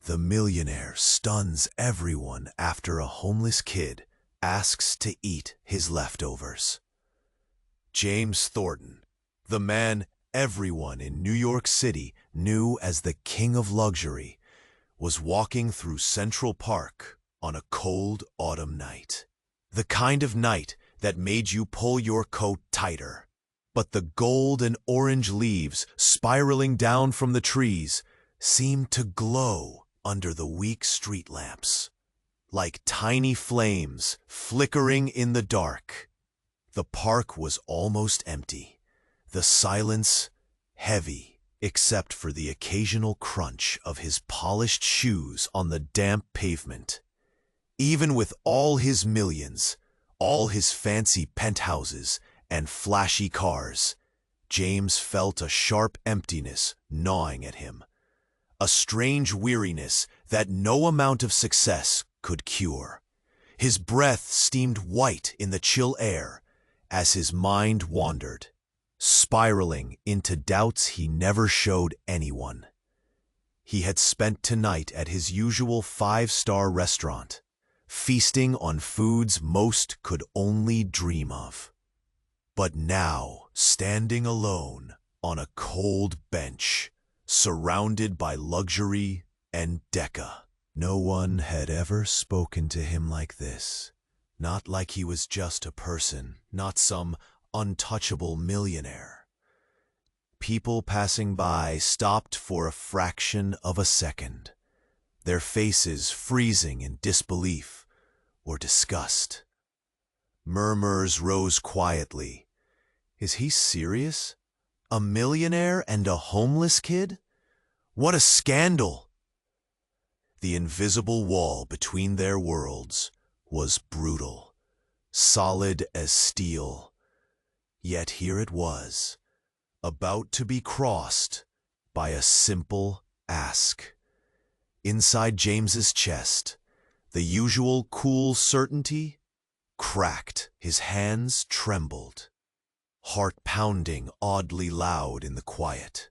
The millionaire stuns everyone after a homeless kid asks to eat his leftovers. James Thornton, the man everyone in New York City knew as the king of luxury, was walking through Central Park on a cold autumn night. The kind of night that made you pull your coat tighter. But the gold and orange leaves spiraling down from the trees seemed to glow under the weak street lamps, like tiny flames flickering in the dark. The park was almost empty, the silence heavy except for the occasional crunch of his polished shoes on the damp pavement. Even with all his millions, all his fancy penthouses and flashy cars, James felt a sharp emptiness gnawing at him, a strange weariness that no amount of success could cure. His breath steamed white in the chill air as his mind wandered, spiraling into doubts he never showed anyone. He had spent tonight at his usual five-star restaurant, feasting on foods most could only dream of. But now, standing alone on a cold bench, surrounded by luxury and decca, no one had ever spoken to him like this. Not like he was just a person, not some untouchable millionaire. People passing by stopped for a fraction of a second, their faces freezing in disbelief or disgust. Murmurs rose quietly. Is he serious? A millionaire and a homeless kid? What a scandal! The invisible wall between their worlds was brutal, solid as steel. Yet here it was, about to be crossed by a simple ask. Inside James's chest, the usual cool certainty cracked. His hands trembled, heart pounding oddly loud in the quiet.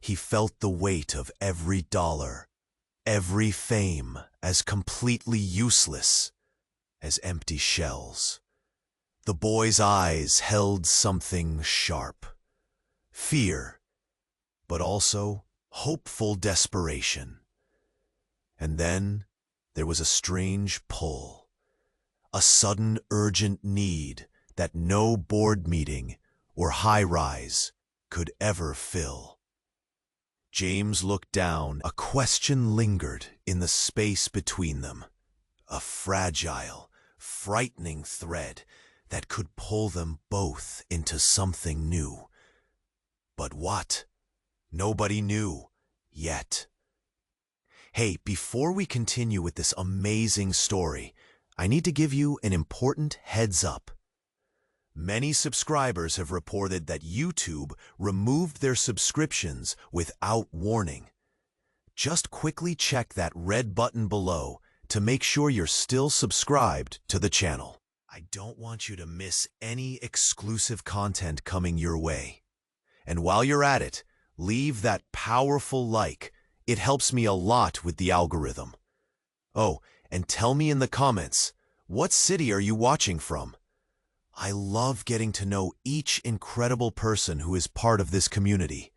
He felt the weight of every dollar, every fame as completely useless as empty shells. The boy's eyes held something sharp. Fear, but also hopeful desperation. And then there was a strange pull, a sudden urgent need that no board meeting or high-rise could ever fill. James looked down. A question lingered in the space between them, a fragile, frightening thread that could pull them both into something new. But what? Nobody knew, yet. Hey, before we continue with this amazing story, I need to give you an important heads up. Many subscribers have reported that YouTube removed their subscriptions without warning. Just quickly check that red button below to make sure you're still subscribed to the channel. I don't want you to miss any exclusive content coming your way. And while you're at it, leave that powerful like. It helps me a lot with the algorithm. Oh, and tell me in the comments, what city are you watching from? I love getting to know each incredible person who is part of this community.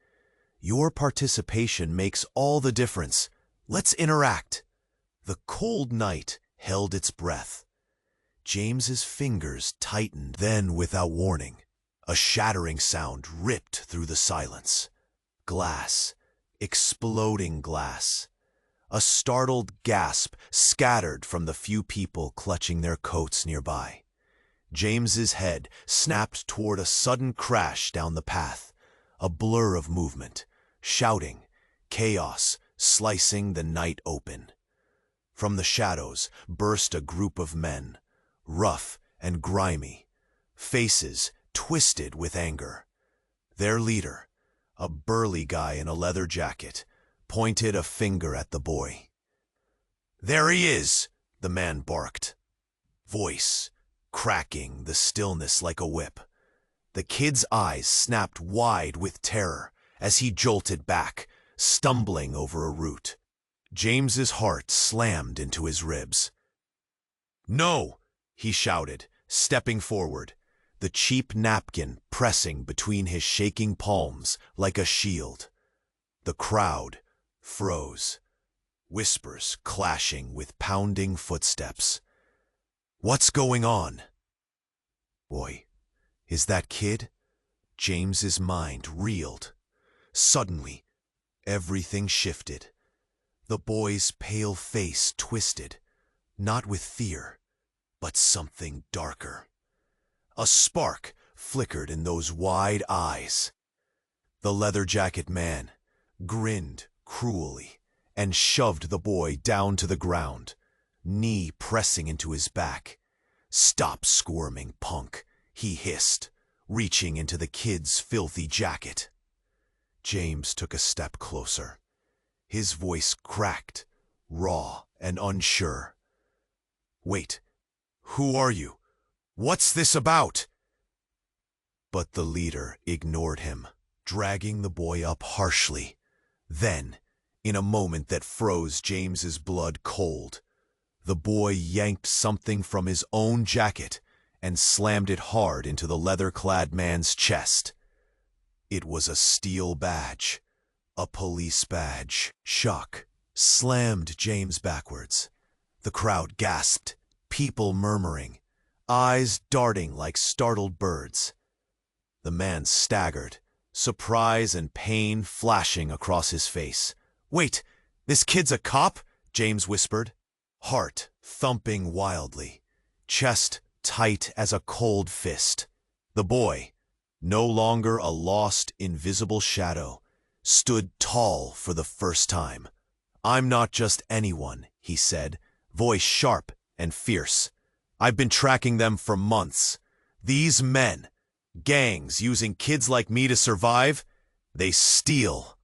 Your participation makes all the difference. Let's interact. The cold night held its breath. James's fingers tightened. Then, without warning, a shattering sound ripped through the silence. Glass, exploding glass. A startled gasp scattered from the few people clutching their coats nearby. James's head snapped toward a sudden crash down the path, a blur of movement, shouting, chaos slicing the night open. From the shadows burst a group of men, rough and grimy, faces twisted with anger. Their leader, a burly guy in a leather jacket, pointed a finger at the boy. "There he is," the man barked, voice cracking the stillness like a whip. The kid's eyes snapped wide with terror as he jolted back, stumbling over a root. James's heart slammed into his ribs. "No!" he shouted, stepping forward, the cheap napkin pressing between his shaking palms like a shield. The crowd froze, whispers clashing with pounding footsteps. "What's going on?" "Boy, is that kid?" James's mind reeled. Suddenly, everything shifted. The boy's pale face twisted, not with fear, but something darker. A spark flickered in those wide eyes. The leather jacket man grinned cruelly and shoved the boy down to the ground, knee pressing into his back. "Stop squirming, punk," he hissed, reaching into the kid's filthy jacket. James took a step closer. His voice cracked, raw and unsure. "Wait, who are you? What's this about?" But the leader ignored him, dragging the boy up harshly. Then, in a moment that froze James's blood cold, the boy yanked something from his own jacket and slammed it hard into the leather-clad man's chest. It was a steel badge, a police badge. Shock slammed James backwards. The crowd gasped, people murmuring, eyes darting like startled birds. The man staggered, surprise and pain flashing across his face. "Wait, this kid's a cop?" James whispered, heart thumping wildly, chest tight as a cold fist. The boy, no longer a lost, invisible shadow, stood tall for the first time. "I'm not just anyone," he said, voice sharp and fierce. "I've been tracking them for months. These men, gangs using kids like me to survive, they steal.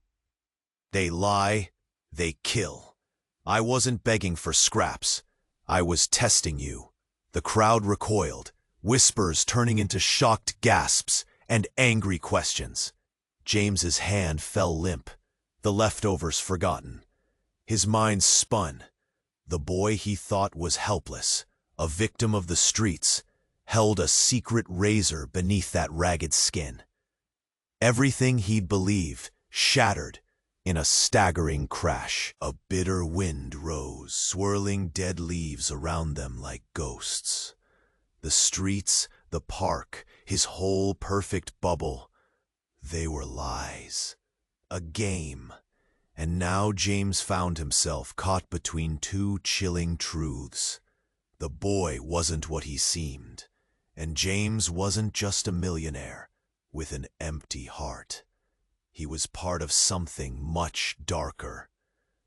They lie, they kill. I wasn't begging for scraps. I was testing you." The crowd recoiled, whispers turning into shocked gasps and angry questions. James's hand fell limp, the leftovers forgotten. His mind spun. The boy he thought was helpless, a victim of the streets, held a secret razor beneath that ragged skin. Everything he'd believed shattered in a staggering crash. A bitter wind rose, swirling dead leaves around them like ghosts. The streets, the park, his whole perfect bubble, they were lies, a game. And now James found himself caught between two chilling truths. The boy wasn't what he seemed, and James wasn't just a millionaire with an empty heart. He was part of something much darker,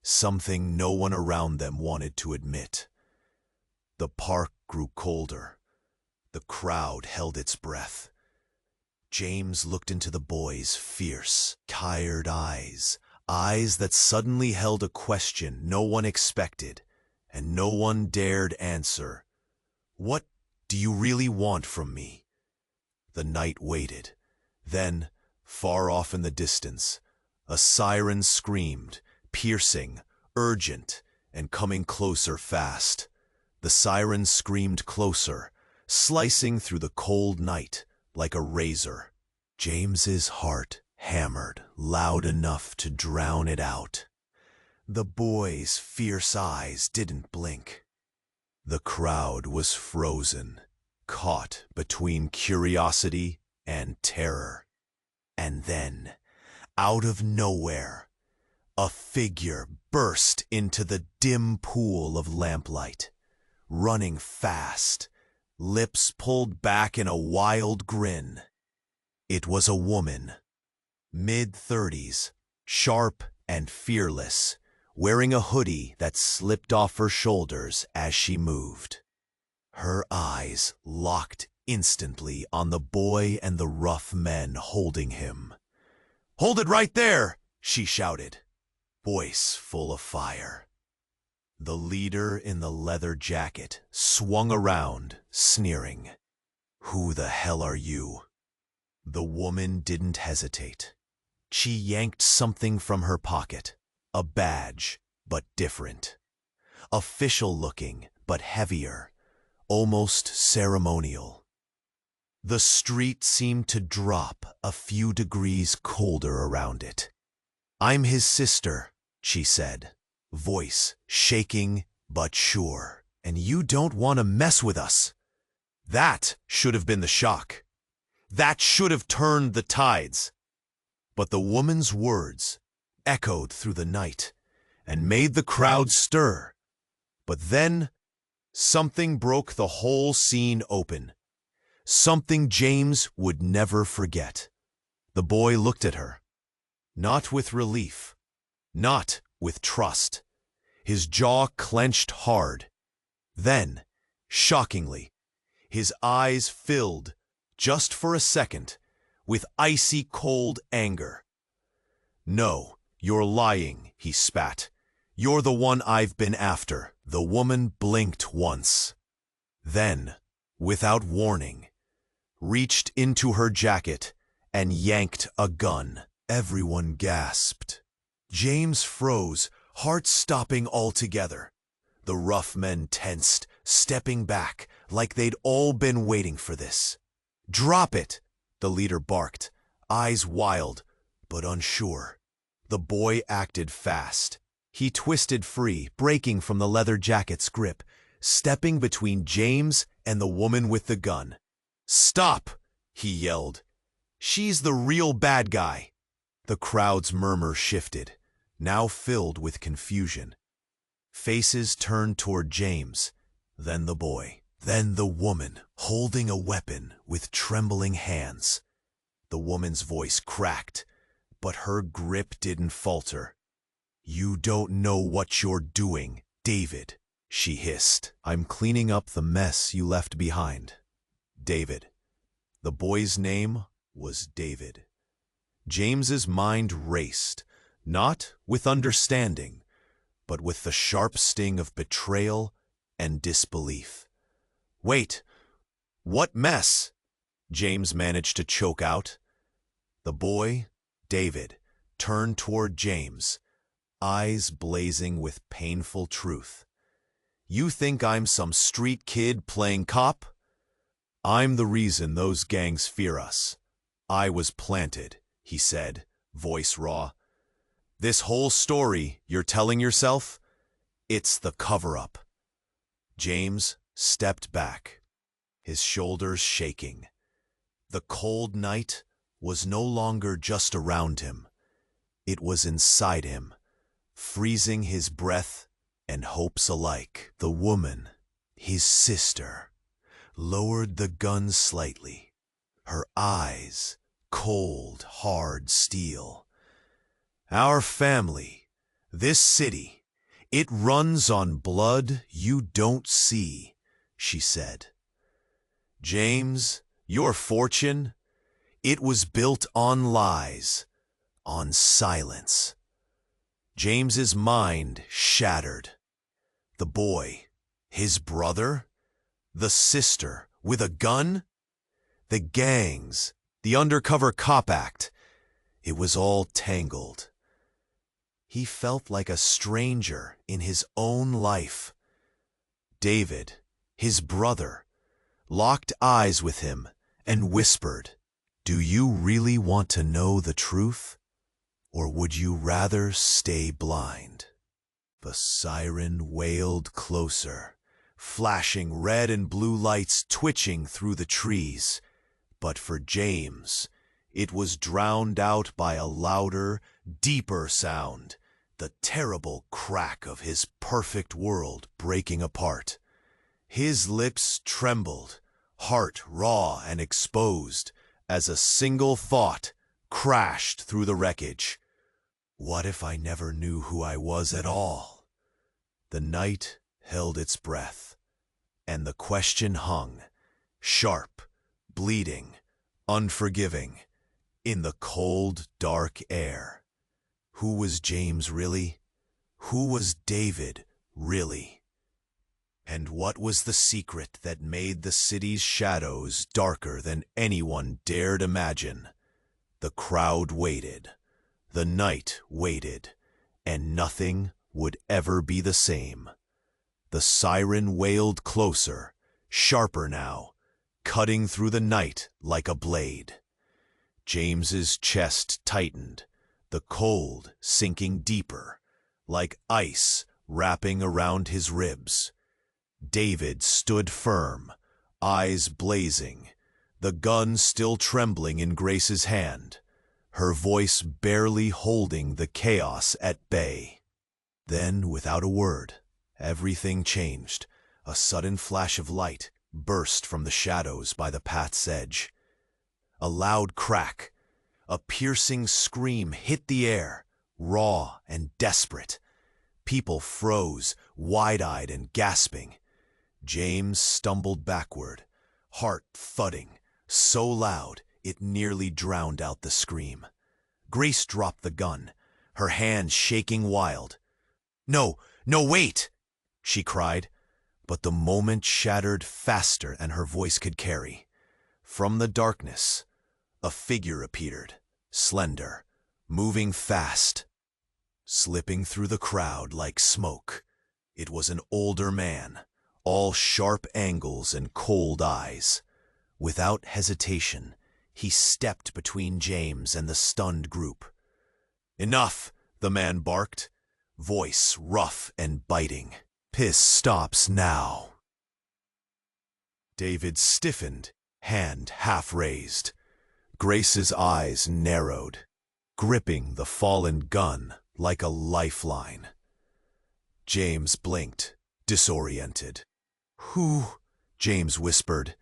something no one around them wanted to admit. The park grew colder. The crowd held its breath. James looked into the boy's fierce, tired eyes, eyes that suddenly held a question no one expected and no one dared answer. "What do you really want from me?" The night waited. Then, far off in the distance, a siren screamed, piercing, urgent, and coming closer fast. The siren screamed closer, slicing through the cold night like a razor. James's heart hammered loud enough to drown it out. The boy's fierce eyes didn't blink. The crowd was frozen, caught between curiosity and terror. And then, out of nowhere, a figure burst into the dim pool of lamplight, running fast, lips pulled back in a wild grin. It was a woman, mid-30s, sharp and fearless, wearing a hoodie that slipped off her shoulders as she moved. Her eyes locked instantly on the boy and the rough men holding him. "Hold it right there!" she shouted, voice full of fire. The leader in the leather jacket swung around, sneering. "Who the hell are you?" The woman didn't hesitate. She yanked something from her pocket, a badge, but different. Official-looking, but heavier, almost ceremonial. The street seemed to drop a few degrees colder around it. "I'm his sister," she said, voice shaking but sure. "And you don't want to mess with us." That should have been the shock. That should have turned the tides. But the woman's words echoed through the night and made the crowd stir. But then, something broke the whole scene open. Something James would never forget. The boy looked at her. Not with relief. Not with trust. His jaw clenched hard. Then, shockingly, his eyes filled, just for a second, with icy cold anger. "No, you're lying," he spat. "You're the one I've been after." The woman blinked once. Then, without warning, reached into her jacket and yanked a gun. Everyone gasped. James froze, heart stopping altogether. The rough men tensed, stepping back like they'd all been waiting for this. "Drop it," the leader barked, eyes wild but unsure. The boy acted fast. He twisted free, breaking from the leather jacket's grip, stepping between James and the woman with the gun. "Stop!" he yelled. "She's the real bad guy." The crowd's murmur shifted, now filled with confusion. Faces turned toward James, then the boy, then the woman, holding a weapon with trembling hands. The woman's voice cracked, but her grip didn't falter. "You don't know what you're doing, David," she hissed. "I'm cleaning up the mess you left behind." David. The boy's name was David. James's mind raced, not with understanding, but with the sharp sting of betrayal and disbelief. "Wait, what mess?" James managed to choke out. The boy, David, turned toward James, eyes blazing with painful truth. "You think I'm some street kid playing cop? I'm the reason those gangs fear us. I was planted," he said, voice raw. "This whole story you're telling yourself, it's the cover-up." James stepped back, his shoulders shaking. The cold night was no longer just around him. It was inside him, freezing his breath and hopes alike. The woman, his sister, lowered the gun slightly, her eyes cold, hard steel. "Our family, this city, it runs on blood you don't see," she said. "James, your fortune, it was built on lies, on silence." James's mind shattered. The boy, his brother, the sister with a gun, the gangs, the undercover cop act, it was all tangled. He felt like a stranger in his own life. David, his brother, locked eyes with him and whispered, "Do you really want to know the truth? Or would you rather stay blind?" The siren wailed closer, flashing red and blue lights twitching through the trees. But for James, it was drowned out by a louder, deeper sound, the terrible crack of his perfect world breaking apart. His lips trembled, heart raw and exposed, as a single thought crashed through the wreckage. What if I never knew who I was at all? The night held its breath, and the question hung, sharp, bleeding, unforgiving, in the cold, dark air. Who was James really? Who was David really? And what was the secret that made the city's shadows darker than anyone dared imagine? The crowd waited. The night waited, and nothing would ever be the same. The siren wailed closer, sharper now, cutting through the night like a blade. James's chest tightened, the cold sinking deeper, like ice wrapping around his ribs. David stood firm, eyes blazing, the gun still trembling in Grace's hand, her voice barely holding the chaos at bay. Then, without a word, everything changed. A sudden flash of light burst from the shadows by the path's edge. A loud crack, a piercing scream hit the air, raw and desperate. People froze, wide-eyed and gasping. James stumbled backward, heart thudding, so loud it nearly drowned out the scream. Grace dropped the gun, her hands shaking wild. "No, no, wait!" she cried, but the moment shattered faster than her voice could carry. From the darkness, a figure appeared, slender, moving fast, slipping through the crowd like smoke. It was an older man, all sharp angles and cold eyes. Without hesitation, he stepped between James and the stunned group. "Enough!" the man barked, voice rough and biting. "Piss stops now." David stiffened, hand half raised. Grace's eyes narrowed, gripping the fallen gun like a lifeline. James blinked, disoriented. "Who?" James whispered.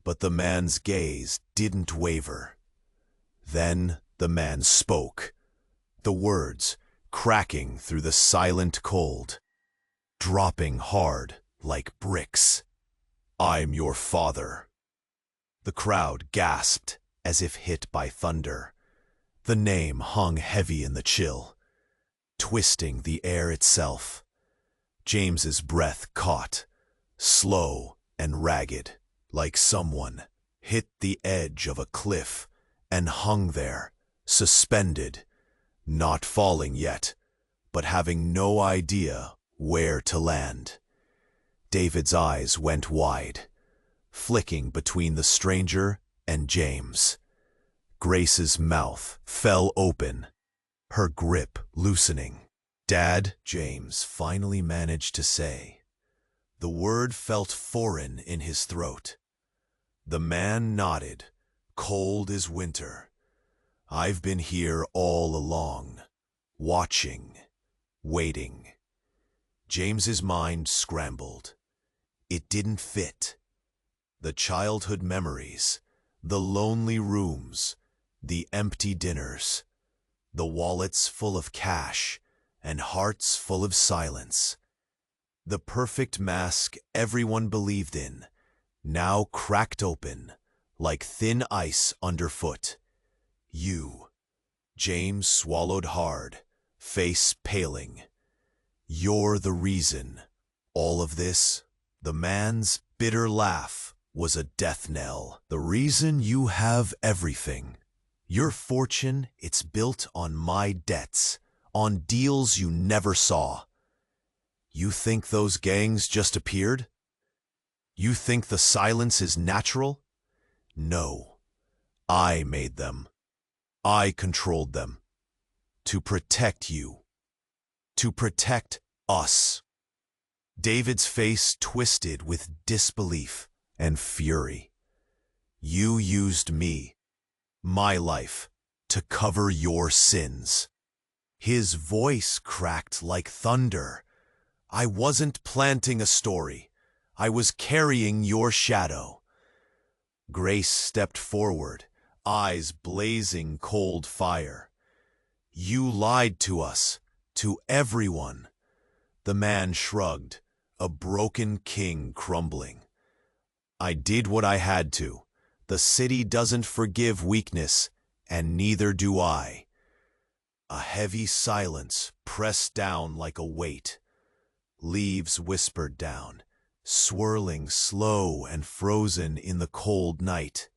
But the man's gaze didn't waver. Then the man spoke, the words cracking through the silent cold, dropping hard like bricks. "I'm your father." The crowd gasped as if hit by thunder. The name hung heavy in the chill, twisting the air itself. James's breath caught, slow and ragged, like someone hit the edge of a cliff and hung there, suspended, not falling yet, but having no idea where to land. David's eyes went wide, flicking between the stranger and James. Grace's mouth fell open, her grip loosening. "Dad," James finally managed to say. The word felt foreign in his throat. The man nodded, cold as winter. "I've been here all along, watching, waiting." James's mind scrambled. It didn't fit. The childhood memories, the lonely rooms, the empty dinners, the wallets full of cash and hearts full of silence. The perfect mask everyone believed in, now cracked open, like thin ice underfoot. "You." James swallowed hard, face paling. "You're the reason. All of this?" The man's bitter laugh was a death knell. "The reason you have everything. Your fortune, it's built on my debts, on deals you never saw. You think those gangs just appeared? You think the silence is natural? No. I made them. I controlled them. To protect you. To protect us." David's face twisted with disbelief and fury. "You used me, my life, to cover your sins." His voice cracked like thunder. "I wasn't planting a story. I was carrying your shadow." Grace stepped forward, eyes blazing cold fire. "You lied to us, to everyone." The man shrugged, a broken king crumbling. "I did what I had to. The city doesn't forgive weakness, and neither do I." A heavy silence pressed down like a weight. Leaves whispered down, swirling slow and frozen in the cold night.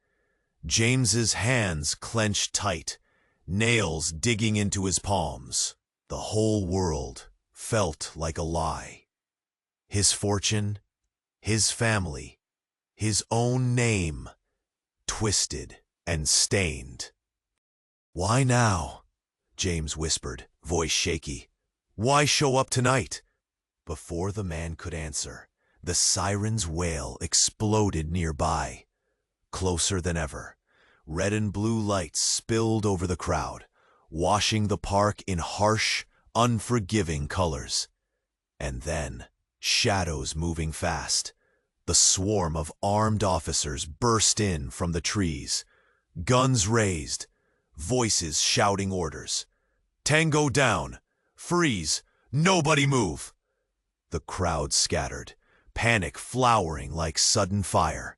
James's hands clenched tight, nails digging into his palms. The whole world felt like a lie. His fortune, his family, his own name, twisted and stained. "Why now?" James whispered, voice shaky. "Why show up tonight?" Before the man could answer, the siren's wail exploded nearby. Closer than ever, red and blue lights spilled over the crowd, washing the park in harsh, unforgiving colors. And then, shadows moving fast. The swarm of armed officers burst in from the trees, guns raised, voices shouting orders. "Tango down! Freeze! Nobody move!" The crowd scattered, panic flowering like sudden fire.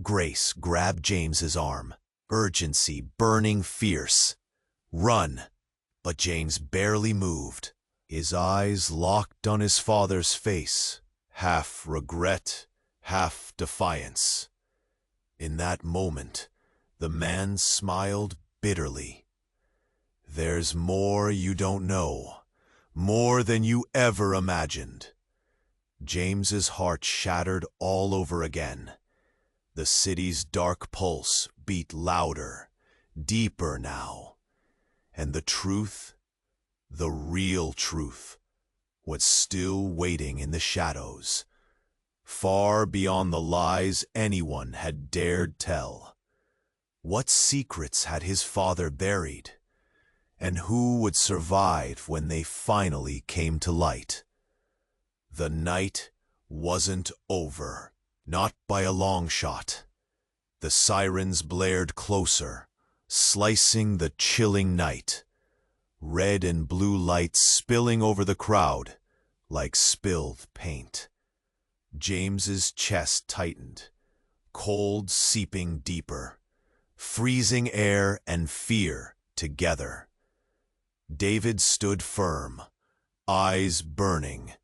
Grace grabbed James's arm, urgency burning fierce. "Run!" But James barely moved, his eyes locked on his father's face, half regret, half defiance. In that moment, the man smiled bitterly. "There's more you don't know, more than you ever imagined." James's heart shattered all over again. The city's dark pulse beat louder, deeper now. And the truth, the real truth, was still waiting in the shadows, far beyond the lies anyone had dared tell. What secrets had his father buried? And who would survive when they finally came to light? The night wasn't over, not by a long shot. The sirens blared closer, slicing the chilling night. Red and blue lights spilling over the crowd like spilled paint. James's chest tightened, cold seeping deeper, freezing air and fear together. David stood firm, eyes burning,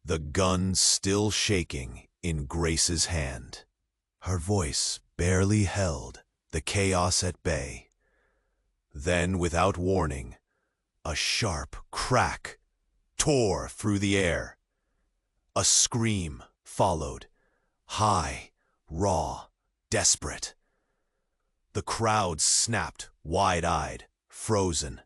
the gun still shaking in Grace's hand. Her voice barely held the chaos at bay. Then, without warning, a sharp crack tore through the air. A scream followed, high, raw, desperate. The crowd snapped, wide-eyed, frozen.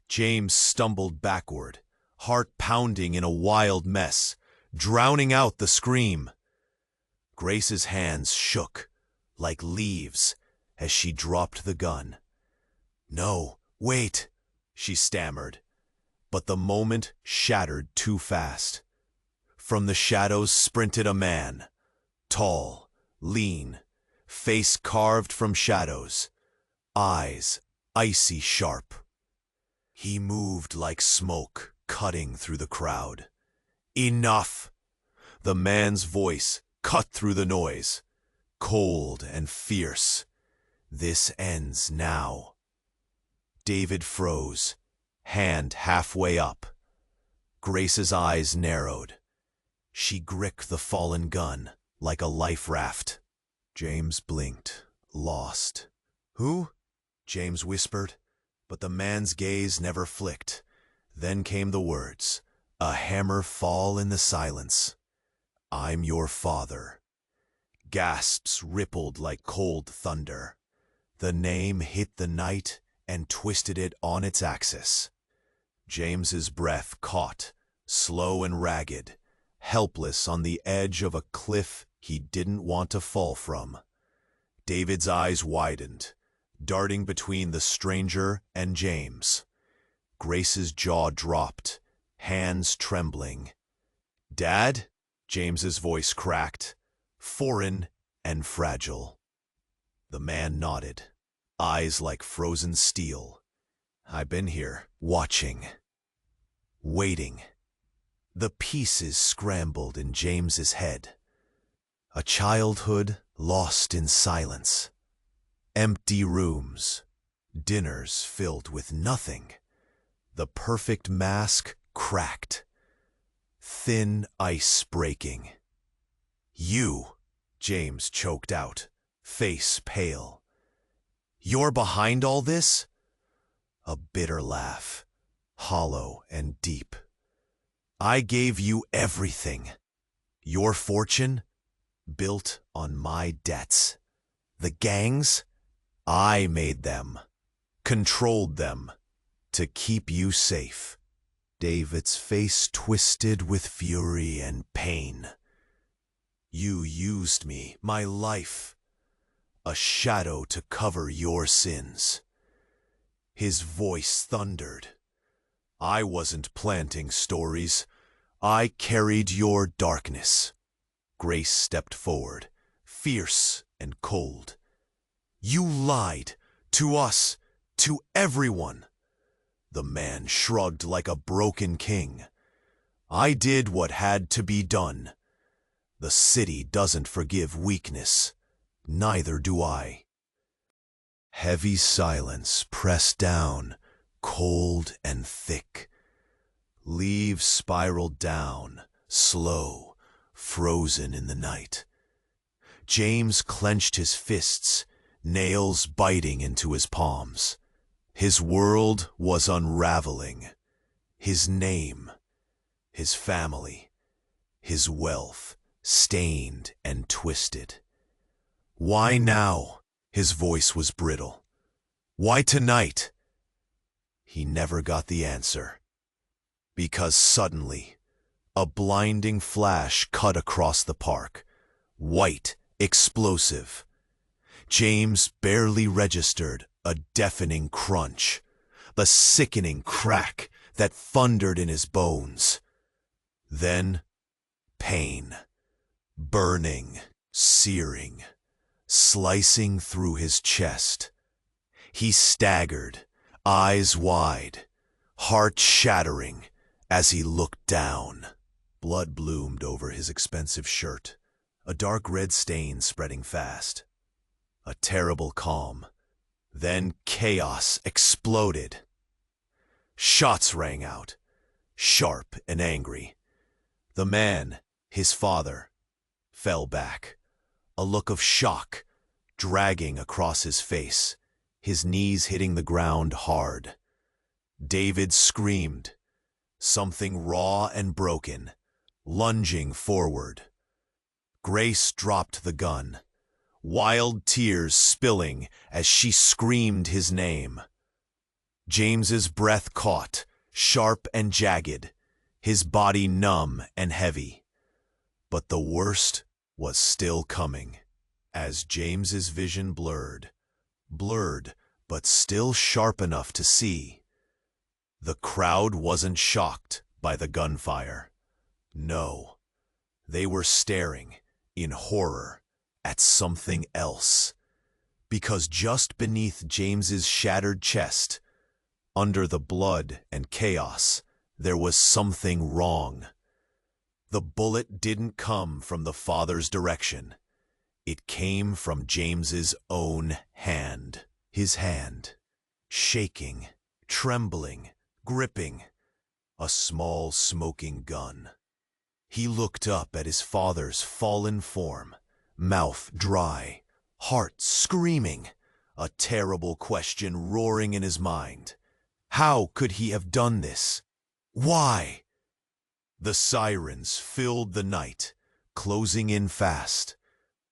James stumbled backward, heart pounding in a wild mess, drowning out the scream. Grace's hands shook like leaves as she dropped the gun. "No, wait," she stammered, but the moment shattered too fast. From the shadows sprinted a man, tall, lean, face carved from shadows, eyes icy sharp. He moved like smoke cutting through the crowd. "Enough!" The man's voice cut through the noise, cold and fierce. "This ends now." David froze, hand halfway up. Grace's eyes narrowed. She gripped the fallen gun like a life raft. James blinked, lost. "Who?" James whispered, but the man's gaze never flicked. Then came the words, a hammer fall in the silence. "I'm your father." Gasps rippled like cold thunder. The name hit the night and twisted it on its axis. James's breath caught, slow and ragged, helpless on the edge of a cliff he didn't want to fall from. David's eyes widened, darting between the stranger and James. Grace's jaw dropped, hands trembling. "Dad?" James's voice cracked, foreign and fragile. The man nodded, eyes like frozen steel. "I've been here, watching, waiting." The pieces scrambled in James's head. A childhood lost in silence. Empty rooms, dinners filled with nothing. The perfect mask cracked, thin ice breaking. "You," James choked out, face pale. "You're behind all this?" A bitter laugh, hollow and deep. I gave you everything. Your fortune, built on my debts. The gangs, I made them, controlled them, to keep you safe. David's face twisted with fury and pain. You used me, my life, a shadow to cover your sins. His voice thundered. I wasn't planting stories. I carried your darkness. Grace stepped forward, fierce and cold. You lied to us, to everyone. The man shrugged like a broken king. I did what had to be done. The city doesn't forgive weakness. Neither do I. Heavy silence pressed down, cold and thick. Leaves spiraled down, slow, frozen in the night. James clenched his fists, nails biting into his palms. His world was unraveling. His name, his family, his wealth, stained and twisted. Why now? His voice was brittle. Why tonight? He never got the answer. Because suddenly, a blinding flash cut across the park. White, explosive. James barely registered a deafening crunch, the sickening crack that thundered in his bones. Then, pain, burning, searing, slicing through his chest. He staggered, eyes wide, heart shattering, as he looked down. Blood bloomed over his expensive shirt, a dark red stain spreading fast. A terrible calm. Then chaos exploded. Shots rang out, sharp and angry. The man, his father, fell back, a look of shock dragging across his face, his knees hitting the ground hard. David screamed, something raw and broken, lunging forward. Grace dropped the gun, wild tears spilling as she screamed his name. James's breath caught, sharp and jagged, his body numb and heavy. But the worst was still coming. As James's vision blurred, but still sharp enough to see. The crowd wasn't shocked by the gunfire. No, they were staring in horror at something else. Because just beneath James's shattered chest, under the blood and chaos, there was something wrong. The bullet didn't come from the father's direction. It came from James's own hand. His hand, shaking, trembling, gripping a small smoking gun. He looked up at his father's fallen form, mouth dry, heart screaming, a terrible question roaring in his mind. How could he have done this? Why? The sirens filled the night, closing in fast,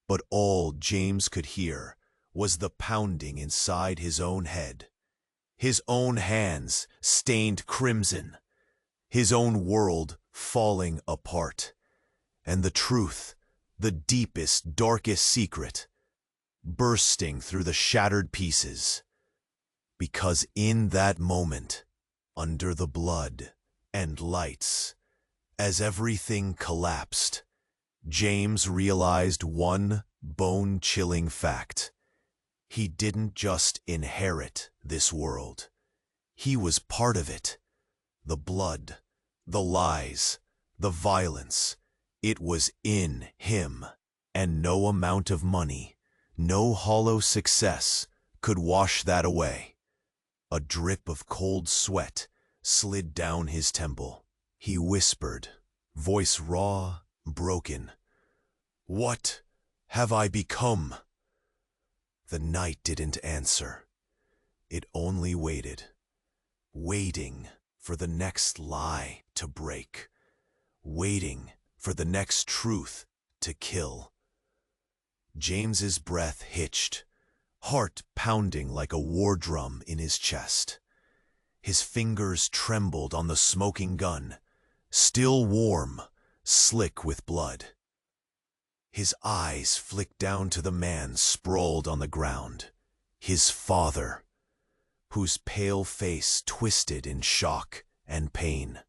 but all James could hear was the pounding inside his own head. His own hands stained crimson, his own world falling apart, and the truth, the deepest, darkest secret, bursting through the shattered pieces. Because in that moment, under the blood and lights, as everything collapsed, James realized one bone-chilling fact. He didn't just inherit this world. He was part of it. The blood, the lies, the violence, it was in him, and no amount of money, no hollow success could wash that away. A drip of cold sweat slid down his temple. He whispered, voice raw, broken, "What have I become?" The night didn't answer. It only waited, waiting for the next lie to break, waiting for the next truth to kill. James's breath hitched, heart pounding like a war drum in his chest. His fingers trembled on the smoking gun, still warm, slick with blood. His eyes flicked down to the man sprawled on the ground, his father, whose pale face twisted in shock and pain.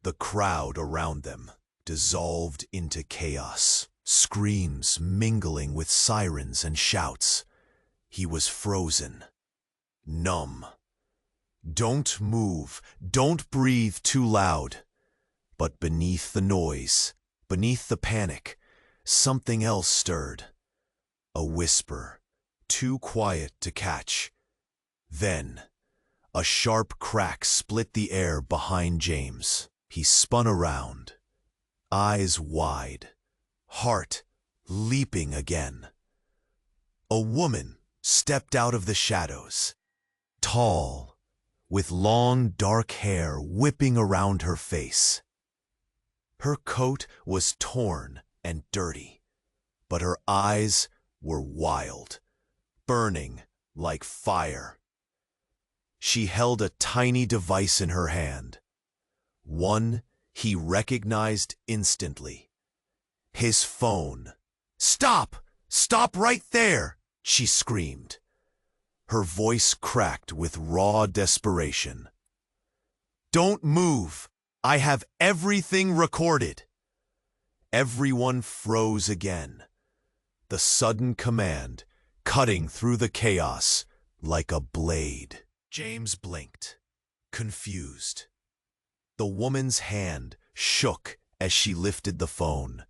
The crowd around them dissolved into chaos, screams mingling with sirens and shouts. He was frozen, numb. Don't move, don't breathe too loud. But beneath the noise, beneath the panic, something else stirred. A whisper, too quiet to catch. Then, a sharp crack split the air behind James. He spun around, eyes wide, heart leaping again. A woman stepped out of the shadows, tall, with long dark hair whipping around her face. Her coat was torn and dirty, but her eyes were wild, burning like fire. She held a tiny device in her hand, one he recognized instantly. His phone. "Stop! Stop right there!" she screamed. Her voice cracked with raw desperation. "Don't move! I have everything recorded." Everyone froze again, the sudden command cutting through the chaos like a blade. James blinked, confused. The woman's hand shook as she lifted the phone.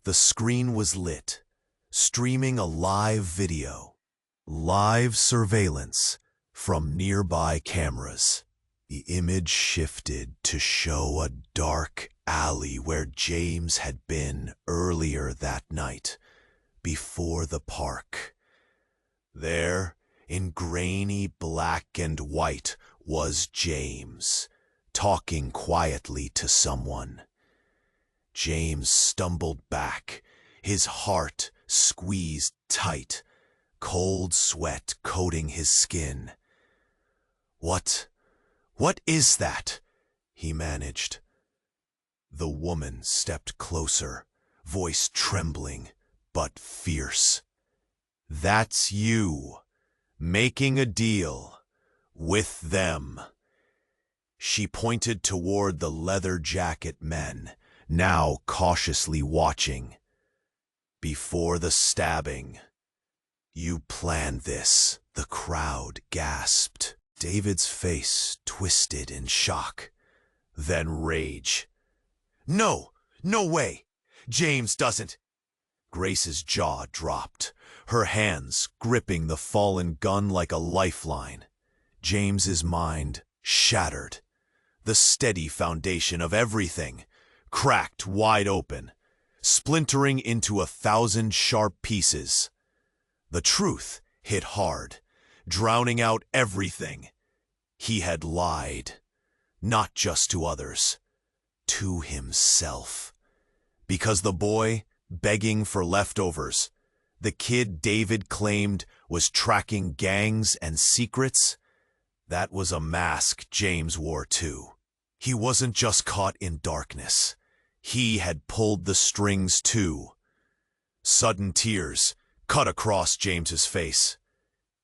The screen was lit, streaming a live video, live surveillance from nearby cameras. The image shifted to show a dark alley where James had been earlier that night, before the park. There, in grainy black and white, was James, talking quietly to someone. James stumbled back, his heart squeezed tight, cold sweat coating his skin. What is that?" he managed. The woman stepped closer, voice trembling but fierce. "That's you, making a deal with them." She pointed toward the leather jacket men, now cautiously watching. "Before the stabbing, you planned this," the crowd gasped. David's face twisted in shock, then rage. "No, no way! James doesn't!" Grace's jaw dropped, her hands gripping the fallen gun like a lifeline. James's mind shattered. The steady foundation of everything cracked wide open, splintering into 1,000 sharp pieces. The truth hit hard, drowning out everything. He had lied, not just to others, to himself. Because the boy begging for leftovers, the kid David claimed was tracking gangs and secrets, that was a mask James wore too. He wasn't just caught in darkness. He had pulled the strings too. Sudden tears cut across James's face.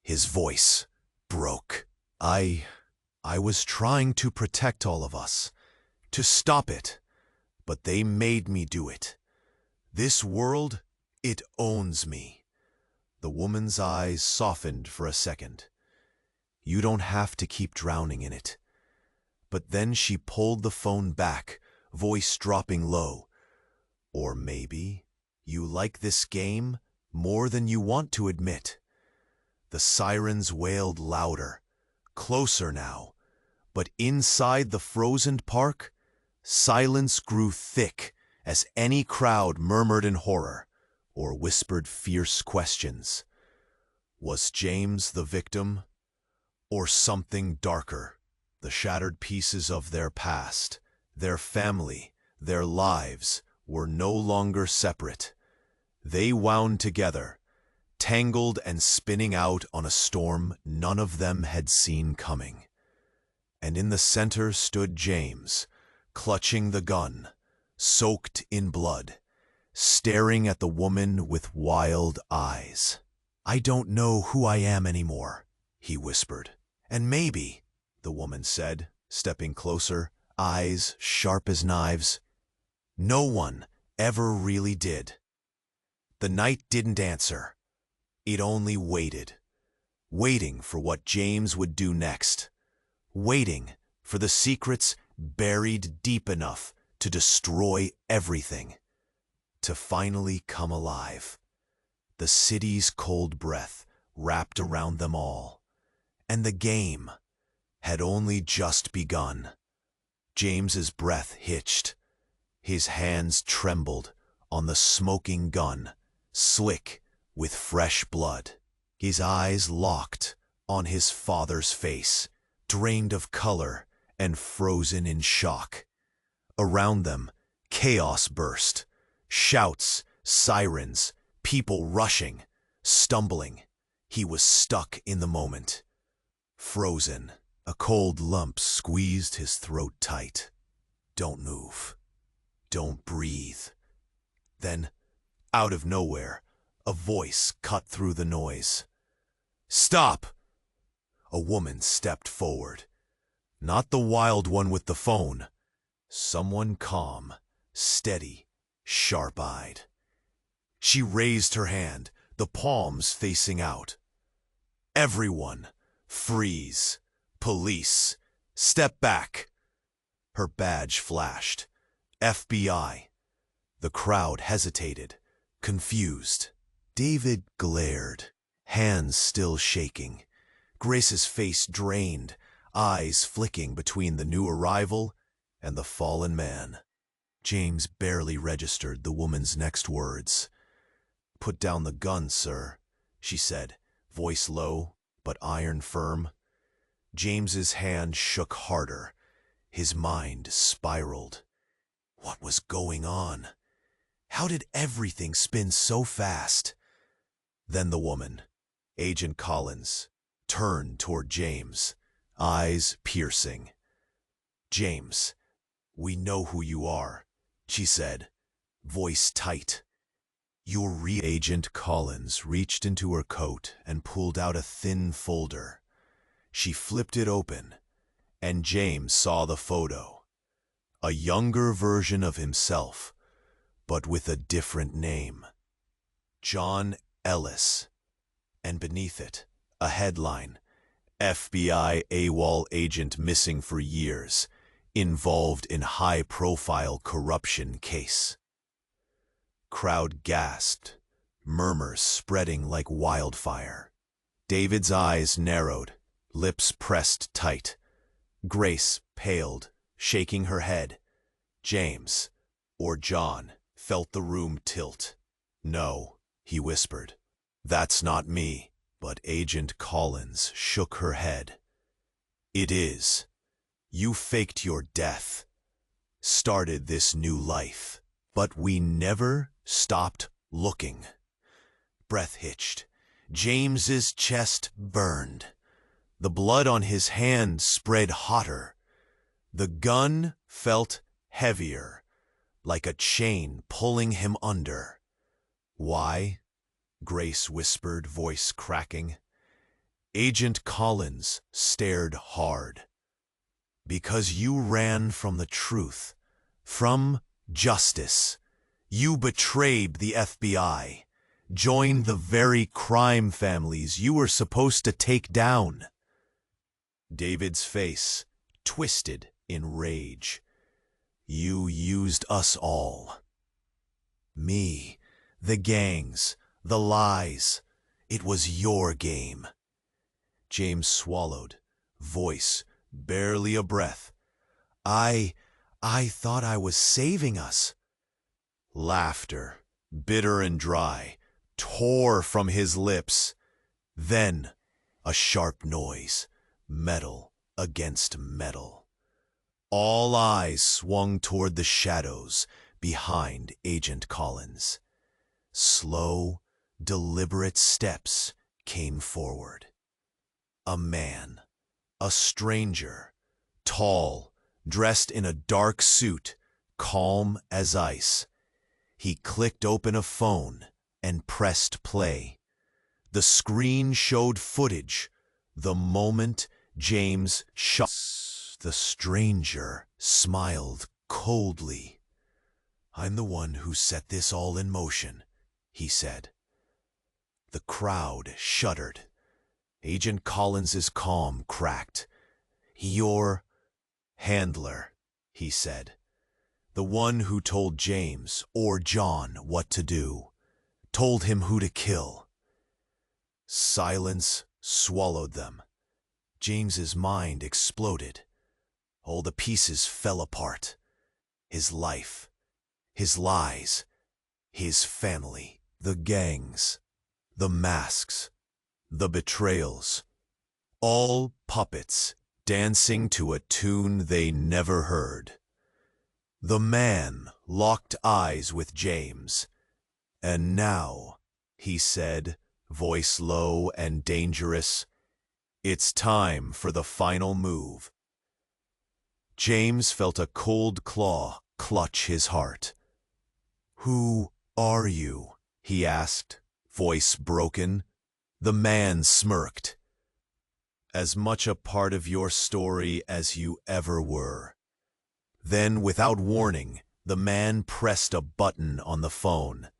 His voice broke. I was trying to protect all of us, to stop it, but they made me do it. This world, it owns me." The woman's eyes softened for a second. "You don't have to keep drowning in it." But then she pulled the phone back, voice dropping low. "Or maybe you like this game more than you want to admit." The sirens wailed louder, closer now, but inside the frozen park, silence grew thick as any crowd murmured in horror or whispered fierce questions. Was James the victim, or something darker? The shattered pieces of their past, Their family, their lives were no longer separate. They wound together, tangled and spinning out on a storm none of them had seen coming. And in the center stood James, clutching the gun, soaked in blood, staring at the woman with wild eyes. "I don't know who I am anymore," he whispered. "And maybe," the woman said, stepping closer, eyes sharp as knives, "no one ever really did." The night didn't answer. It only waited, waiting for what James would do next, waiting for the secrets buried deep enough to destroy everything, to finally come alive. The city's cold breath wrapped around them all, and the game had only just begun. James's breath hitched. His hands trembled on the smoking gun, slick with fresh blood. His eyes locked on his father's face, drained of color and frozen in shock. Around them, chaos burst. Shouts, sirens, people rushing, stumbling. He was stuck in the moment. Frozen. A cold lump squeezed his throat tight. "Don't move. Don't breathe." Then, out of nowhere, a voice cut through the noise. "Stop!" A woman stepped forward. Not the wild one with the phone. Someone calm, steady, sharp-eyed. She raised her hand, the palms facing out. "Everyone, freeze. Police, step back." Her badge flashed. FBI. The crowd hesitated, confused. David glared, hands still shaking. Grace's face drained, eyes flicking between the new arrival and the fallen man. James barely registered the woman's next words. "Put down the gun, sir," she said, voice low but iron firm. James's hand shook harder. His mind spiraled. What was going on? How did everything spin so fast? Then the woman, Agent Collins, turned toward James, eyes piercing. "James, we know who you are," she said, voice tight. "You're real." Agent Collins reached into her coat and pulled out a thin folder. She flipped it open, and James saw the photo. A younger version of himself, but with a different name. John Ellis. And beneath it, a headline: FBI AWOL agent missing for years, involved in high-profile corruption case. Crowd gasped, murmurs spreading like wildfire. David's eyes narrowed, lips pressed tight. Grace paled, shaking her head. James, or John, felt the room tilt. "No," he whispered. "That's not me." But Agent Collins shook her head. "It is. You faked your death, started this new life, but we never stopped looking." Breath hitched. James's chest burned. The blood on his hand spread hotter. The gun felt heavier, like a chain pulling him under. "Why?" Grace whispered, voice cracking. Agent Collins stared hard. "Because you ran from the truth, from justice. You betrayed the FBI, joined the very crime families you were supposed to take down." David's face twisted in rage. "You used us all. Me, the gangs, the lies. It was your game." James swallowed, voice barely a breath. I thought I was saving us." Laughter, bitter and dry, tore from his lips. Then a sharp noise, metal against metal. All eyes swung toward the shadows behind Agent Collins. Slow, deliberate steps came forward. A man, a stranger, tall, dressed in a dark suit, calm as ice. He clicked open a phone and pressed play. The screen showed footage. The moment James shot, the stranger smiled coldly. "I'm the one who set this all in motion," he said. The crowd shuddered. Agent Collins's calm cracked. "Your handler," he said. "The one who told James or John what to do. Told him who to kill." Silence swallowed them. James's mind exploded. All the pieces fell apart. His life, his lies, his family, the gangs, the masks, the betrayals. All puppets dancing to a tune they never heard. The man locked eyes with James. "And now," he said, voice low and dangerous, "it's time for the final move." James felt a cold claw clutch his heart. "Who are you?" he asked, voice broken. The man smirked. "As much a part of your story as you ever were." Then, without warning, the man pressed a button on the phone.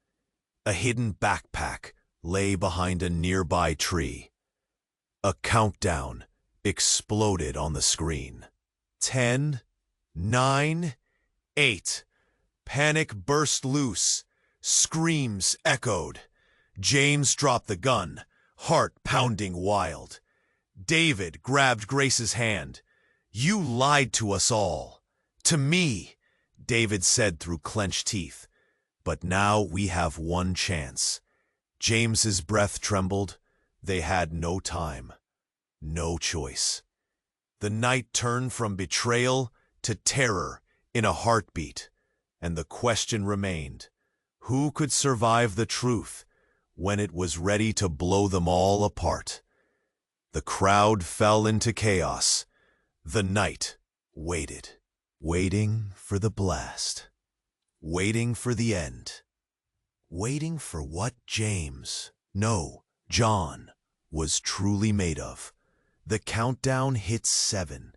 A hidden backpack lay behind a nearby tree. A countdown exploded on the screen. 10, 9, 8. Panic burst loose. Screams echoed. James dropped the gun, heart pounding wild. David grabbed Grace's hand. "You lied to us all. To me," David said through clenched teeth. "But now we have one chance." James's breath trembled. They had no time, no choice. The night turned from betrayal to terror in a heartbeat, and the question remained: who could survive the truth when it was ready to blow them all apart? The crowd fell into chaos. The night waited, waiting for the blast, waiting for the end, waiting for what James, no, John, was truly made of. The countdown hit 7.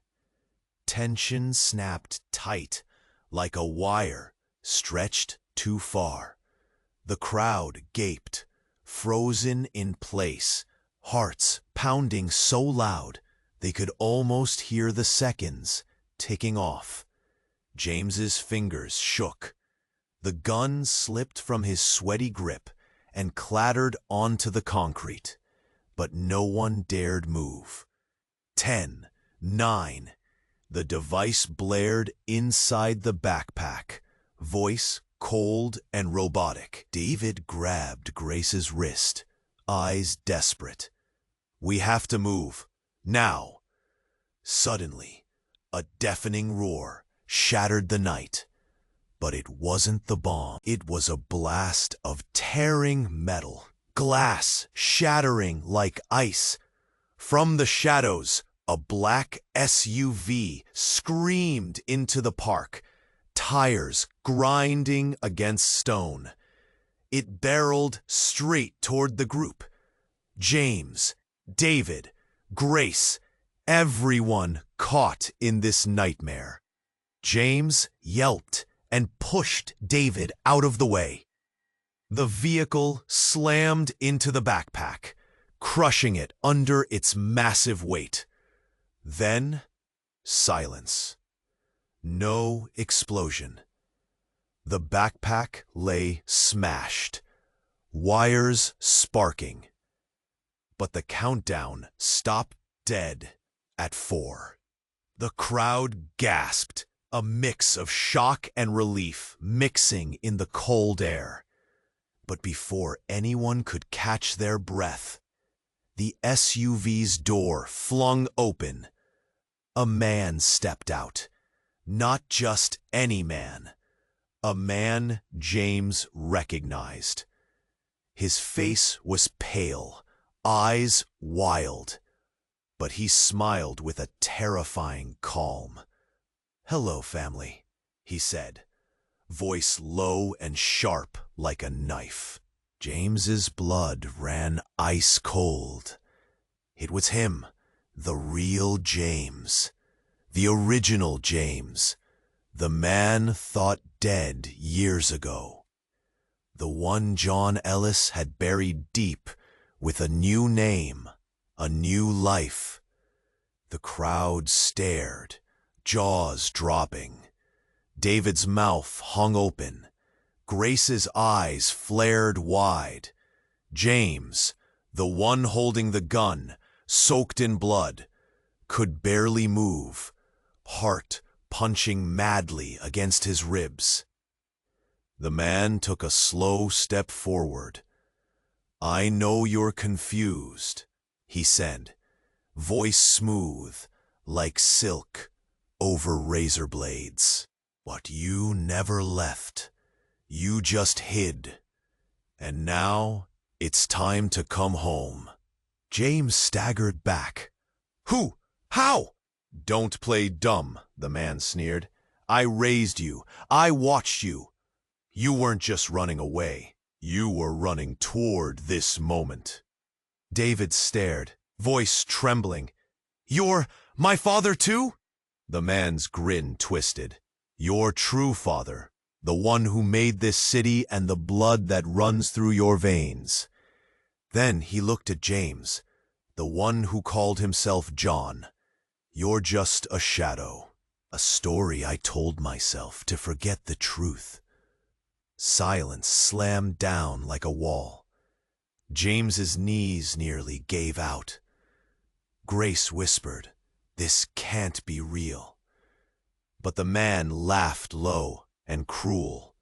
Tension snapped tight, like a wire stretched too far. The crowd gaped, frozen in place, hearts pounding so loud they could almost hear the seconds ticking off. James's fingers shook. The gun slipped from his sweaty grip and clattered onto the concrete, but no one dared move. 10, 9. The device blared inside the backpack, voice cold and robotic. David grabbed Grace's wrist, eyes desperate. "We have to move. Now." Suddenly, a deafening roar shattered the night. But it wasn't the bomb. It was a blast of tearing metal, glass shattering like ice. From the shadows, a black SUV screamed into the park, tires grinding against stone. It barreled straight toward the group. James, David, Grace, everyone caught in this nightmare. James yelped and pushed David out of the way. The vehicle slammed into the backpack, crushing it under its massive weight. Then, silence. No explosion. The backpack lay smashed, wires sparking. But the countdown stopped dead at 4. The crowd gasped, a mix of shock and relief mixing in the cold air. But before anyone could catch their breath, the SUV's door flung open. A man stepped out, Not just any man. A man James recognized. His face was pale, eyes wild, but he smiled with a terrifying calm. "Hello, family," he said, voice low and sharp like a knife. James's blood ran ice cold. It was him, the real James, the original James, the man thought dead years ago. The one John Ellis had buried deep with a new name, a new life. The crowd stared, jaws dropping. David's mouth hung open. Grace's eyes flared wide. James, the one holding the gun, soaked in blood, could barely move, heart punching madly against his ribs. The man took a slow step forward. "I know you're confused," he said, voice smooth, like silk over razor blades. "But you never left. You just hid. And now it's time to come home." James staggered back. "Who? How?" "Don't play dumb," the man sneered. "I raised you. I watched you. You weren't just running away. You were running toward this moment." David stared, voice trembling. "You're my father too?" The man's grin twisted. "Your true father, the one who made this city and the blood that runs through your veins." Then he looked at James, the one who called himself John. "You're just a shadow, a story I told myself to forget the truth." Silence slammed down like a wall. James's knees nearly gave out. Grace whispered, "This can't be real." But the man laughed low and cruel.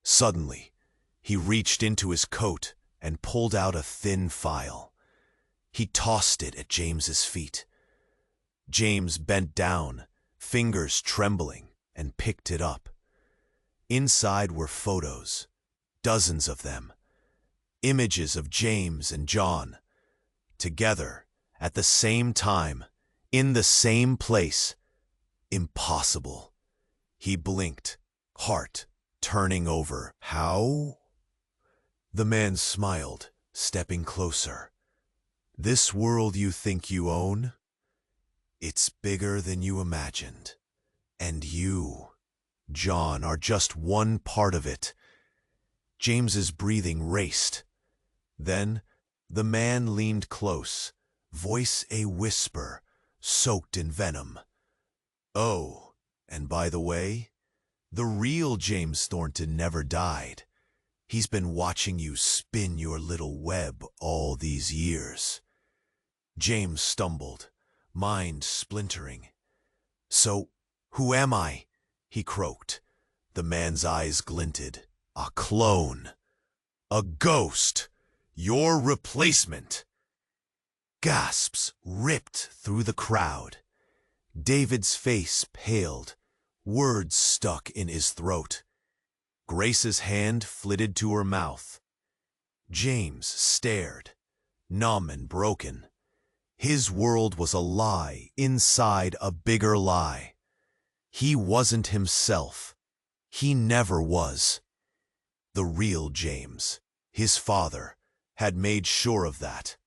Suddenly, he reached into his coat and pulled out a thin file. He tossed it at James's feet. James bent down, fingers trembling, and picked it up. Inside were photos, dozens of them, images of James and John, together, at the same time, in the same place. Impossible. He blinked, heart turning over. "How?" The man smiled, stepping closer. "This world you think you own? It's bigger than you imagined. And you, John, are just one part of it." James's breathing raced. Then the man leaned close, voice a whisper, soaked in venom. "Oh, and by the way, the real James Thornton never died. He's been watching you spin your little web all these years." James stumbled, mind splintering. "So, who am I?" he croaked. The man's eyes glinted. "A clone. A ghost. Your replacement." Gasps ripped through the crowd. David's face paled. Words stuck in his throat. Grace's hand flitted to her mouth. James stared, numb and broken. His world was a lie inside a bigger lie. He wasn't himself. He never was. The real James, his father, had made sure of that.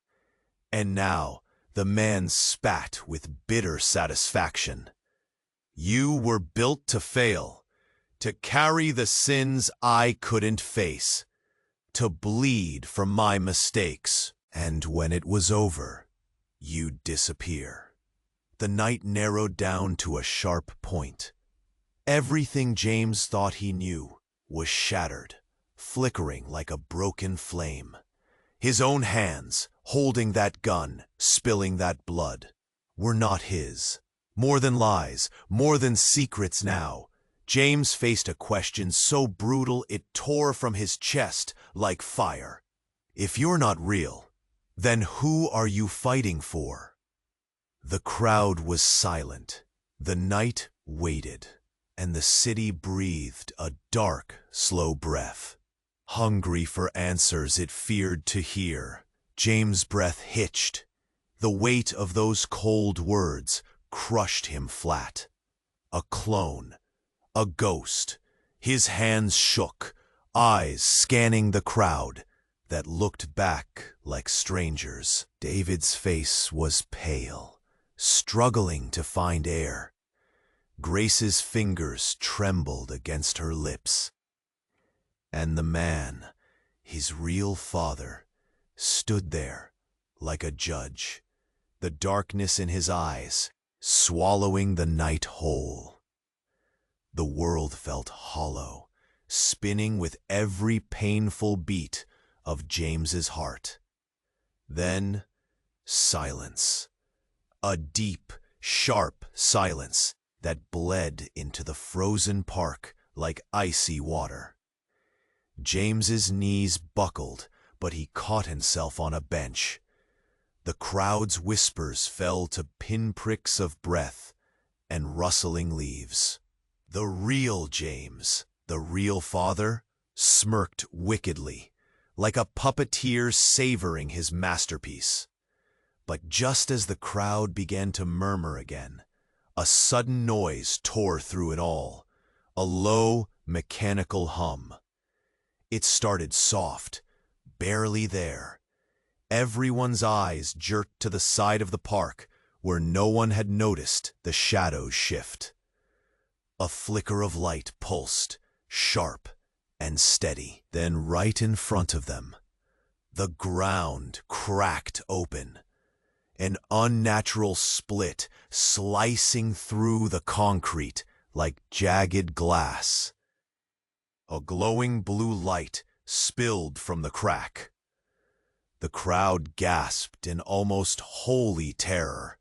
And now the man spat with bitter satisfaction. "You were built to fail, to carry the sins I couldn't face, to bleed from my mistakes. And when it was over, you'd disappear." The night narrowed down to a sharp point. Everything James thought he knew was shattered, flickering like a broken flame. His own hands, holding that gun, spilling that blood, were not his. More than lies, more than secrets now, James faced a question so brutal it tore from his chest like fire. If you're not real, then who are you fighting for? The crowd was silent. The night waited, and the city breathed a dark, slow breath. Hungry for answers it feared to hear, James' breath hitched. The weight of those cold words crushed him flat. A clone, a ghost. His hands shook, eyes scanning the crowd that looked back like strangers. David's face was pale, struggling to find air. Grace's fingers trembled against her lips. And the man, his real father, stood there like a judge, the darkness in his eyes swallowing the night whole. The world felt hollow, spinning with every painful beat of James's heart. Then, silence. A deep, sharp silence that bled into the frozen park like icy water. James's knees buckled, but he caught himself on a bench. The crowd's whispers fell to pinpricks of breath and rustling leaves. The real James, the real father, smirked wickedly, like a puppeteer savoring his masterpiece. But just as the crowd began to murmur again, a sudden noise tore through it all, a low, mechanical hum. It started soft, barely there. Everyone's eyes jerked to the side of the park where no one had noticed the shadows shift. A flicker of light pulsed, sharp and steady. Then right in front of them, the ground cracked open. An unnatural split slicing through the concrete like jagged glass. A glowing blue light spilled from the crack. The crowd gasped in almost holy terror.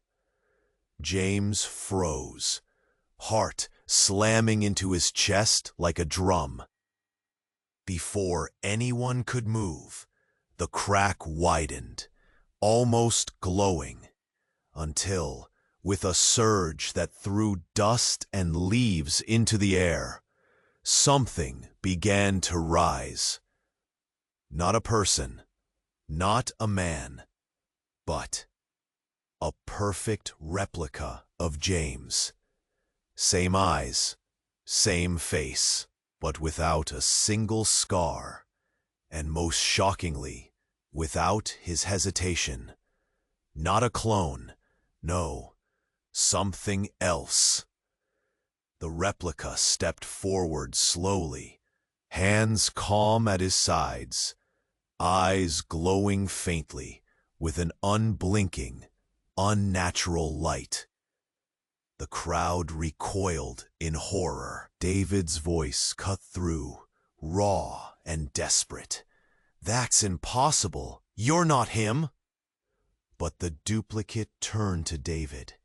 James froze, heart slamming into his chest like a drum. Before anyone could move, the crack widened, almost glowing, until, with a surge that threw dust and leaves into the air, something began to rise. Not a person, not a man, but a perfect replica of James. Same eyes, same face, but without a single scar, and most shockingly, without his hesitation. Not a clone, no, something else. The replica stepped forward slowly, hands calm at his sides, eyes glowing faintly with an unblinking, unnatural light. The crowd recoiled in horror. David's voice cut through, raw and desperate. "That's impossible. You're not him." But the duplicate turned to David,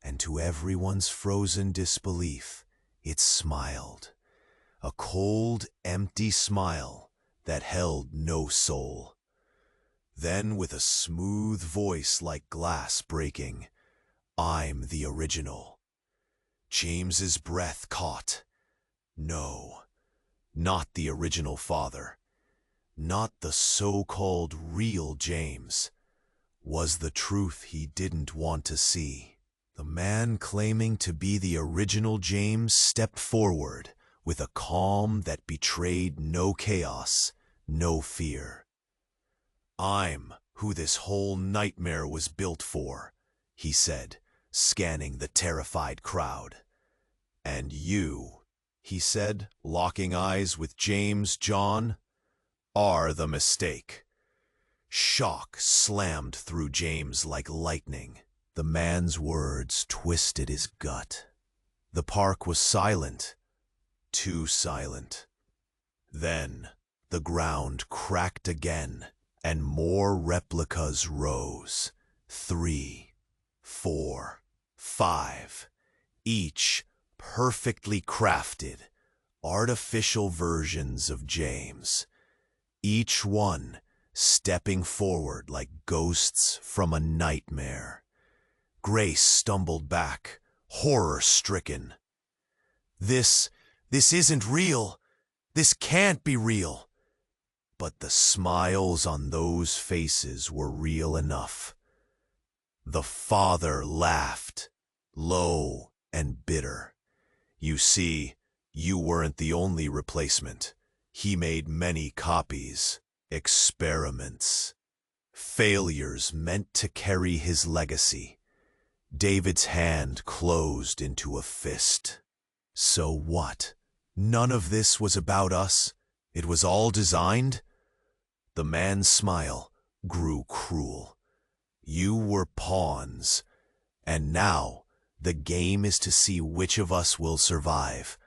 and to everyone's frozen disbelief, it smiled. A cold, empty smile that held no soul. Then, with a smooth voice like glass breaking, "I'm the original." James's breath caught. No, not the original father. Not the so-called real James. Was the truth he didn't want to see. The man claiming to be the original James stepped forward with a calm that betrayed no chaos, no fear. "I'm who this whole nightmare was built for," he said, scanning the terrified crowd. "And you," he said, locking eyes with James John, "are the mistake." Shock slammed through James like lightning. The man's words twisted his gut. The park was silent, too silent. Then the ground cracked again, and more replicas rose. 3, 4, 5, each perfectly crafted, artificial versions of James, each one stepping forward like ghosts from a nightmare. Grace stumbled back, horror-stricken. This isn't real. This can't be real. But the smiles on those faces were real enough. The father laughed, low and bitter. You see, you weren't the only replacement. He made many copies, experiments, failures meant to carry his legacy. David's hand closed into a fist. So what? None of this was about us? It was all designed? The man's smile grew cruel. You were pawns, and now the game is to see which of us will survive.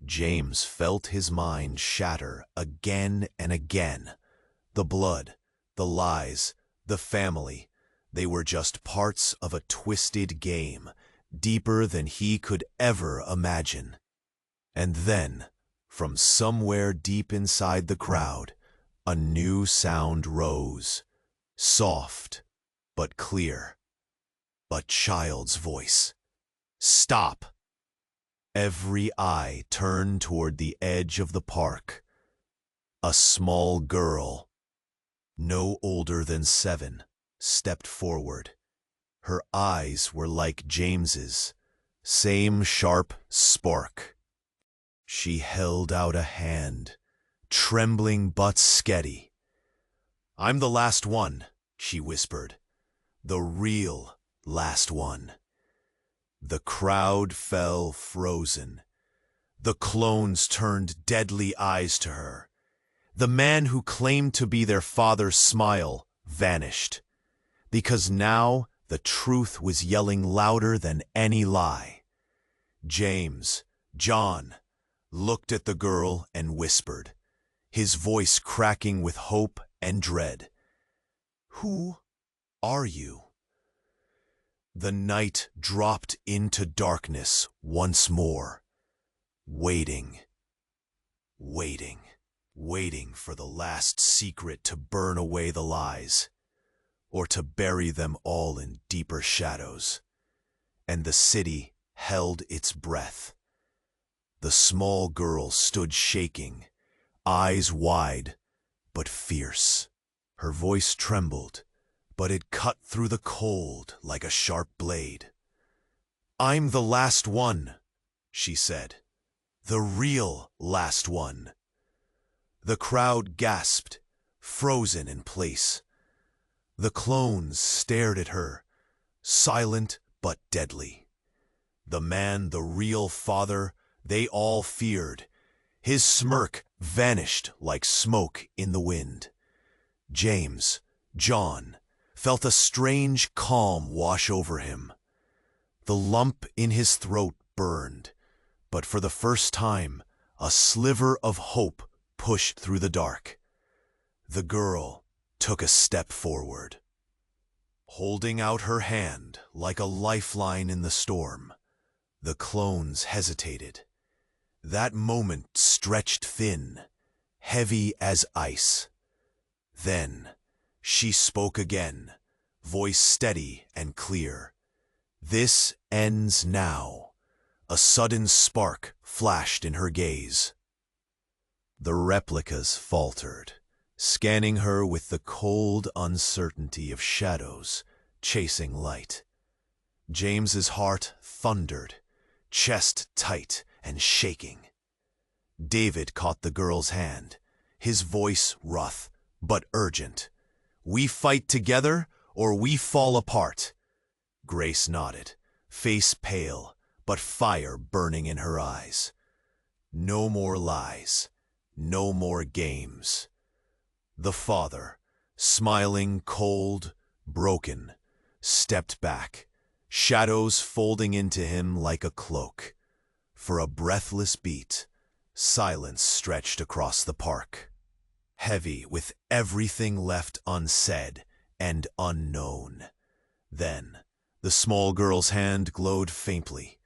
James felt his mind shatter again and again. The blood, the lies, the family, they were just parts of a twisted game, deeper than he could ever imagine. And then, from somewhere deep inside the crowd, a new sound rose, soft but clear. A child's voice. Stop! Every eye turned toward the edge of the park. A small girl, no older than 7, stepped forward. Her eyes were like James's, same sharp spark. She held out a hand, trembling but steady. "I'm the last one," she whispered. "The real last one." The crowd fell frozen. The clones turned deadly eyes to her. The man who claimed to be their father's smile vanished, because now the truth was yelling louder than any lie. James, John, looked at the girl and whispered, his voice cracking with hope and dread. "Who are you?" The night dropped into darkness once more, waiting, waiting, waiting for the last secret to burn away the lies, or to bury them all in deeper shadows. And the city held its breath. The small girl stood shaking, eyes wide but fierce. Her voice trembled, but it cut through the cold like a sharp blade. "I'm the last one," she said. "The real last one." The crowd gasped, frozen in place. The clones stared at her, silent but deadly. The man, the real father, they all feared. His smirk vanished like smoke in the wind. James, John, felt a strange calm wash over him. The lump in his throat burned, but for the first time, a sliver of hope pushed through the dark. The girl took a step forward, holding out her hand like a lifeline in the storm. The clones hesitated. That moment stretched thin, heavy as ice. Then she spoke again, voice steady and clear. "This ends now." A sudden spark flashed in her gaze. The replicas faltered, scanning her with the cold uncertainty of shadows chasing light. James's heart thundered, chest tight and shaking. David caught the girl's hand, his voice rough but urgent. "We fight together or we fall apart." Grace nodded, face pale, but fire burning in her eyes. No more lies, no more games. The father, smiling, cold, broken, stepped back, shadows folding into him like a cloak. For a breathless beat, silence stretched across the park, heavy with everything left unsaid and unknown. Then, the small girl's hand glowed faintly,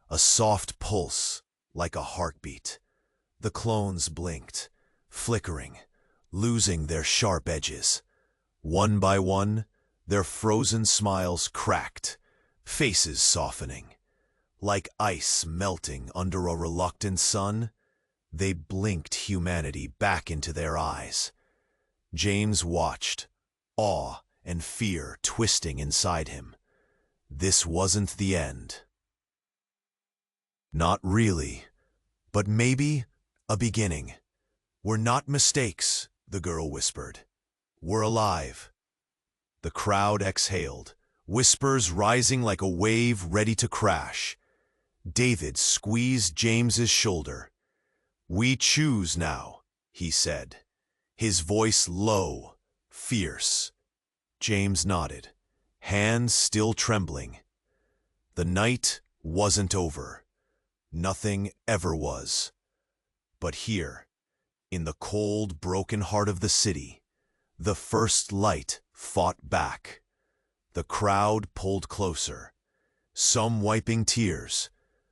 a soft pulse like a heartbeat. The clones blinked, flickering, losing their sharp edges. One by one, their frozen smiles cracked, faces softening. Like ice melting under a reluctant sun, they blinked humanity back into their eyes. James watched, awe and fear twisting inside him. This wasn't the end. Not really, but maybe a beginning. "We're not mistakes," the girl whispered. "We're alive." The crowd exhaled, whispers rising like a wave ready to crash. David squeezed James's shoulder. "We choose now," he said, his voice low, fierce. James nodded, hands still trembling. The night wasn't over. Nothing ever was. But here, in the cold, broken heart of the city, the first light fought back. The crowd pulled closer, some wiping tears,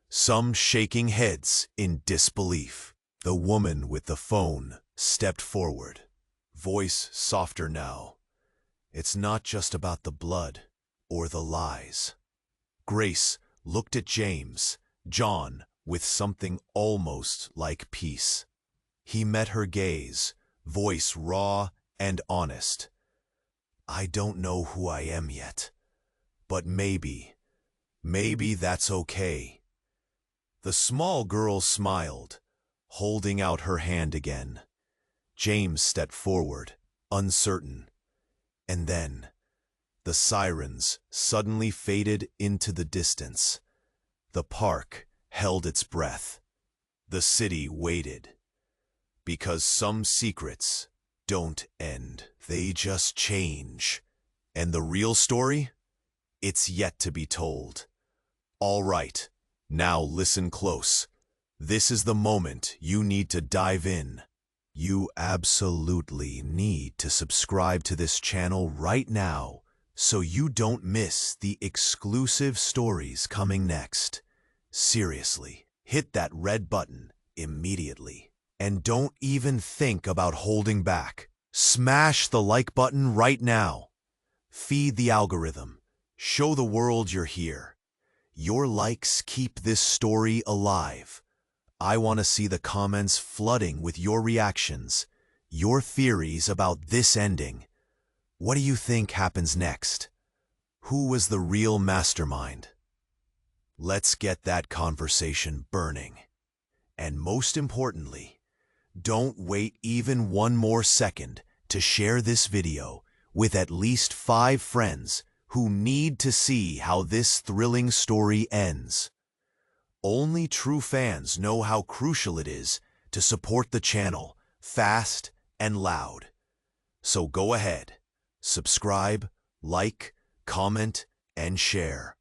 some shaking heads in disbelief. The woman with the phone stepped forward, voice softer now. "It's not just about the blood or the lies." Grace looked at James, John, with something almost like peace. He met her gaze, voice raw and honest. "I don't know who I am yet, but maybe that's okay." The small girl smiled, holding out her hand again. James stepped forward, uncertain. And then, the sirens suddenly faded into the distance. The park held its breath. The city waited. Because some secrets don't end. They just change. And the real story? It's yet to be told. All right, now listen close. This is the moment you need to dive in. You absolutely need to subscribe to this channel right now so you don't miss the exclusive stories coming next. Seriously, hit that red button immediately. And don't even think about holding back. Smash the like button right now. Feed the algorithm. Show the world you're here. Your likes keep this story alive. I want to see the comments flooding with your reactions, your theories about this ending. What do you think happens next? Who was the real mastermind? Let's get that conversation burning. And most importantly, don't wait even one more second to share this video with at least 5 friends who need to see how this thrilling story ends. Only true fans know how crucial it is to support the channel fast and loud. So go ahead, subscribe, like, comment, and share.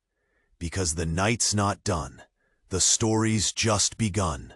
Because the night's not done. The story's just begun.